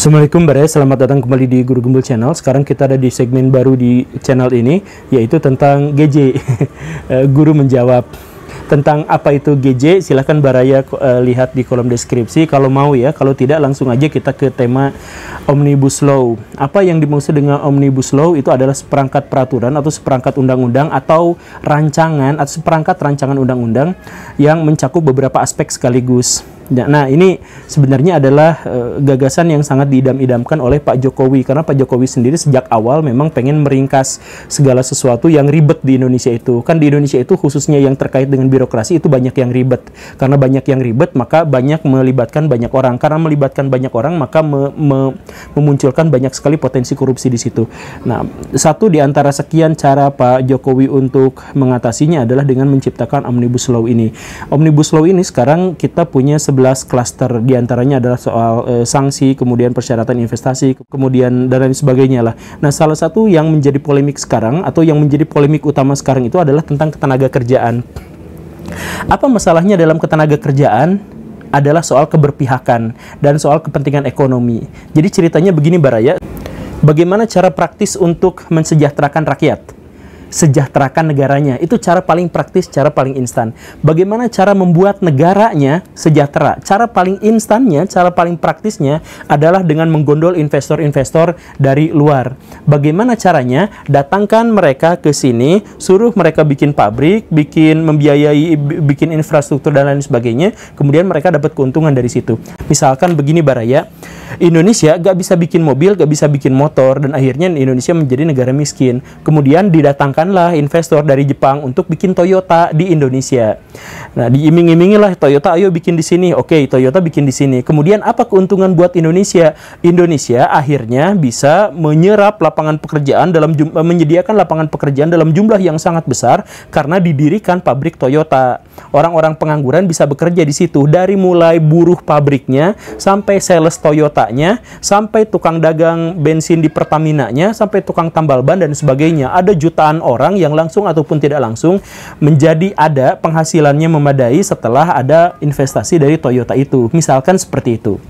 Assalamualaikum Bare, selamat datang kembali di Guru Gembul Channel. Sekarang kita ada di segmen baru di channel ini, yaitu tentang GJ. Guru menjawab. Tentang apa itu GJ, silahkan Baraya lihat di kolom deskripsi kalau mau ya. Kalau tidak, langsung aja kita ke tema Omnibus Law. Apa yang dimaksud dengan Omnibus Law? Itu adalah seperangkat peraturan atau seperangkat undang-undang atau rancangan atau seperangkat rancangan undang-undang yang mencakup beberapa aspek sekaligus. Nah, ini sebenarnya adalah gagasan yang sangat diidam-idamkan oleh Pak Jokowi, karena Pak Jokowi sendiri sejak awal memang pengen meringkas segala sesuatu yang ribet di Indonesia itu. Kan di Indonesia itu khususnya yang terkait dengan birokrasi itu banyak yang ribet. Karena banyak yang ribet, maka banyak melibatkan banyak orang. Karena melibatkan banyak orang, maka memunculkan banyak sekali potensi korupsi di situ. Nah, satu di antara sekian cara Pak Jokowi untuk mengatasinya adalah dengan menciptakan Omnibus Law ini. Omnibus Law ini sekarang kita punya 11 klaster, diantaranya adalah soal sanksi, kemudian persyaratan investasi, kemudian dan lain sebagainya lah. Nah, salah satu yang menjadi polemik sekarang atau yang menjadi polemik utama sekarang itu adalah tentang ketenaga kerjaan. Apa masalahnya dalam ketenaga kerjaan? Adalah soal keberpihakan dan soal kepentingan ekonomi. Jadi ceritanya begini Baraya, bagaimana cara praktis untuk mensejahterakan rakyat? Sejahterakan negaranya, itu cara paling praktis, cara paling instan. Bagaimana cara membuat negaranya sejahtera? Cara paling instannya, cara paling praktisnya adalah dengan menggondol investor-investor dari luar. Bagaimana caranya? Datangkan mereka ke sini, suruh mereka bikin pabrik, membiayai, bikin infrastruktur dan lain sebagainya, kemudian mereka dapat keuntungan dari situ. Misalkan begini Baraya, Indonesia gak bisa bikin mobil, gak bisa bikin motor, dan akhirnya Indonesia menjadi negara miskin. Kemudian didatangkanlah investor dari Jepang untuk bikin Toyota di Indonesia. Nah, diiming-imingilah Toyota, ayo bikin di sini. Oke, Toyota bikin di sini. Kemudian apa keuntungan buat Indonesia? Indonesia akhirnya bisa menyerap lapangan pekerjaan menyediakan lapangan pekerjaan dalam jumlah yang sangat besar karena didirikan pabrik Toyota. Orang-orang pengangguran bisa bekerja di situ, dari mulai buruh pabriknya sampai sales Toyotanya, sampai tukang dagang bensin di Pertamina-nya, sampai tukang tambal ban dan sebagainya. Ada jutaan orang yang langsung ataupun tidak langsung menjadi ada penghasilannya memadai setelah ada investasi dari Toyota itu. Misalkan seperti itu.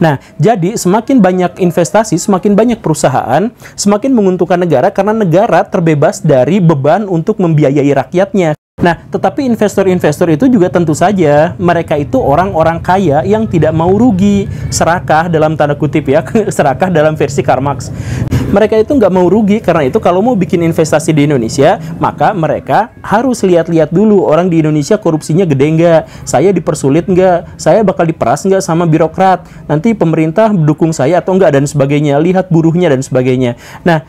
Nah, jadi semakin banyak investasi, semakin banyak perusahaan, semakin menguntungkan negara karena negara terbebas dari beban untuk membiayai rakyatnya. Nah, tetapi investor-investor itu juga tentu saja mereka itu orang-orang kaya yang tidak mau rugi, serakah dalam tanda kutip ya, serakah dalam versi Karl Marx. Mereka itu nggak mau rugi, karena itu kalau mau bikin investasi di Indonesia, maka mereka harus lihat-lihat dulu orang di Indonesia korupsinya gede nggak, saya dipersulit nggak, saya bakal diperas nggak sama birokrat, nanti pemerintah dukung saya atau nggak, dan sebagainya, lihat buruhnya dan sebagainya. Nah,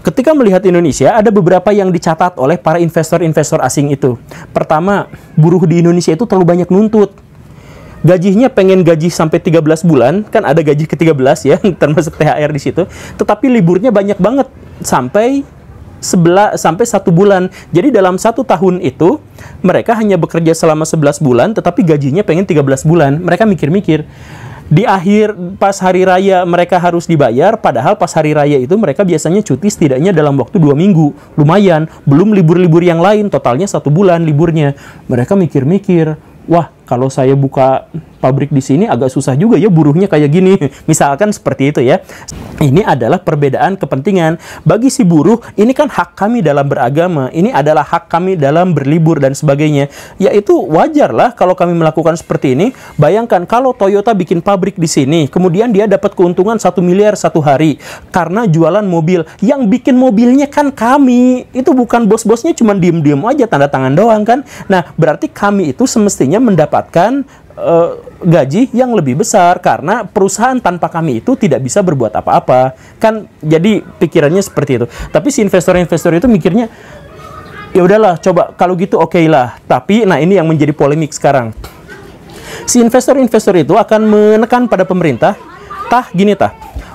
ketika melihat Indonesia, ada beberapa yang dicatat oleh para investor-investor asing itu. Pertama, buruh di Indonesia itu terlalu banyak nuntut. Gajinya pengen gaji sampai 13 bulan, kan ada gaji ke-13 ya, termasuk THR di situ. Tetapi liburnya banyak banget, sampai 1 bulan. Jadi dalam 1 tahun itu, mereka hanya bekerja selama 11 bulan, tetapi gajinya pengen 13 bulan. Mereka mikir-mikir. Di akhir pas hari raya mereka harus dibayar, padahal pas hari raya itu mereka biasanya cuti setidaknya dalam waktu 2 minggu. Lumayan, belum libur-libur yang lain, totalnya 1 bulan liburnya. Mereka mikir-mikir, wah, kalau saya buka pabrik di sini agak susah juga ya buruhnya kayak gini. Misalkan seperti itu ya. Ini adalah perbedaan kepentingan. Bagi si buruh, ini kan hak kami dalam beragama. Ini adalah hak kami dalam berlibur dan sebagainya. Yaitu wajarlah kalau kami melakukan seperti ini. Bayangkan kalau Toyota bikin pabrik di sini, kemudian dia dapat keuntungan 1 miliar 1 hari karena jualan mobil. Yang bikin mobilnya kan kami. Itu bukan bos-bosnya cuma diem-diem aja tanda tangan doang kan. Nah, berarti kami itu semestinya mendapatkan gaji yang lebih besar karena perusahaan tanpa kami itu tidak bisa berbuat apa-apa kan. Jadi pikirannya seperti itu. Tapi si investor-investor itu mikirnya, ya udahlah, coba kalau gitu oke lah. Tapi nah, ini yang menjadi polemik sekarang. Si investor-investor itu akan menekan pada pemerintah, gini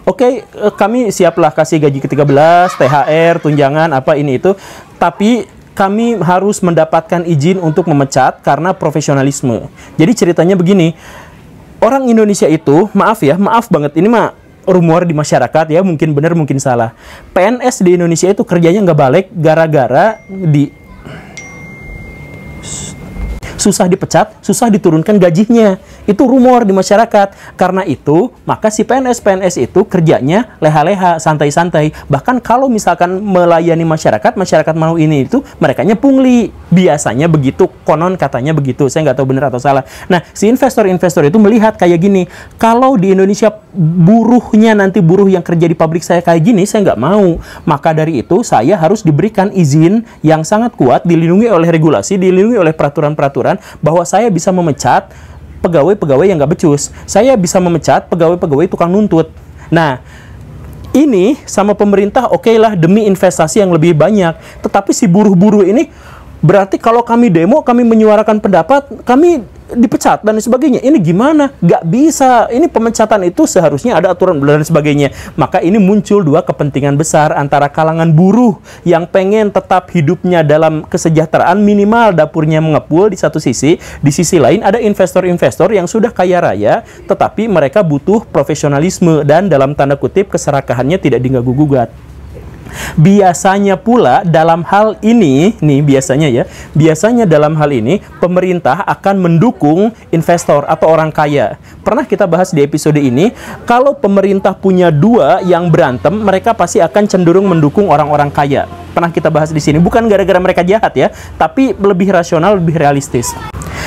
oke, kami siaplah kasih gaji ke-13, THR, tunjangan apa ini itu, tapi kami harus mendapatkan izin untuk memecat karena profesionalisme. Jadi ceritanya begini, orang Indonesia itu, maaf banget, ini mah rumor di masyarakat ya, mungkin benar mungkin salah. PNS di Indonesia itu kerjanya nggak balik gara-gara susah dipecat, susah diturunkan gajinya. Itu rumor di masyarakat. Karena itu, maka si PNS-PNS itu kerjanya leha-leha, santai-santai. Bahkan kalau misalkan melayani masyarakat, masyarakat mau ini itu, merekanya pungli. Biasanya begitu, konon katanya begitu. Saya nggak tahu benar atau salah. Nah, si investor-investor itu melihat kayak gini, kalau di Indonesia buruhnya nanti buruh yang kerja di pabrik saya kayak gini, saya nggak mau. Maka dari itu, saya harus diberikan izin yang sangat kuat, dilindungi oleh regulasi, dilindungi oleh peraturan-peraturan, bahwa saya bisa memecat pegawai-pegawai yang nggak becus. Saya bisa memecat pegawai-pegawai tukang nuntut. Nah, ini sama pemerintah oke lah demi investasi yang lebih banyak. Tetapi si buruh-buruh ini berarti kalau kami demo, kami menyuarakan pendapat, kami dipecat dan sebagainya. Ini gimana? Nggak bisa. Ini pemecatan itu seharusnya ada aturan dan sebagainya. Maka ini muncul dua kepentingan besar antara kalangan buruh yang pengen tetap hidupnya dalam kesejahteraan, minimal dapurnya mengepul di satu sisi. Di sisi lain ada investor-investor yang sudah kaya raya, tetapi mereka butuh profesionalisme dan dalam tanda kutip keserakahannya tidak diganggu-gugat. Biasanya pula dalam hal ini, biasanya dalam hal ini pemerintah akan mendukung investor atau orang kaya. Pernah kita bahas di episode ini, kalau pemerintah punya dua yang berantem, mereka pasti akan cenderung mendukung orang-orang kaya. Pernah kita bahas di sini, bukan gara-gara mereka jahat ya, tapi lebih rasional, lebih realistis.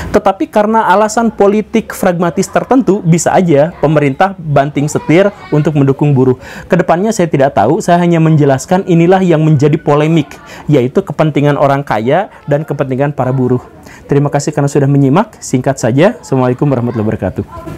Tetapi karena alasan politik pragmatis tertentu, bisa aja pemerintah banting setir untuk mendukung buruh. Kedepannya saya tidak tahu, saya hanya menjelaskan inilah yang menjadi polemik, yaitu kepentingan orang kaya dan kepentingan para buruh. Terima kasih karena sudah menyimak. Singkat saja, Assalamualaikum warahmatullahi wabarakatuh.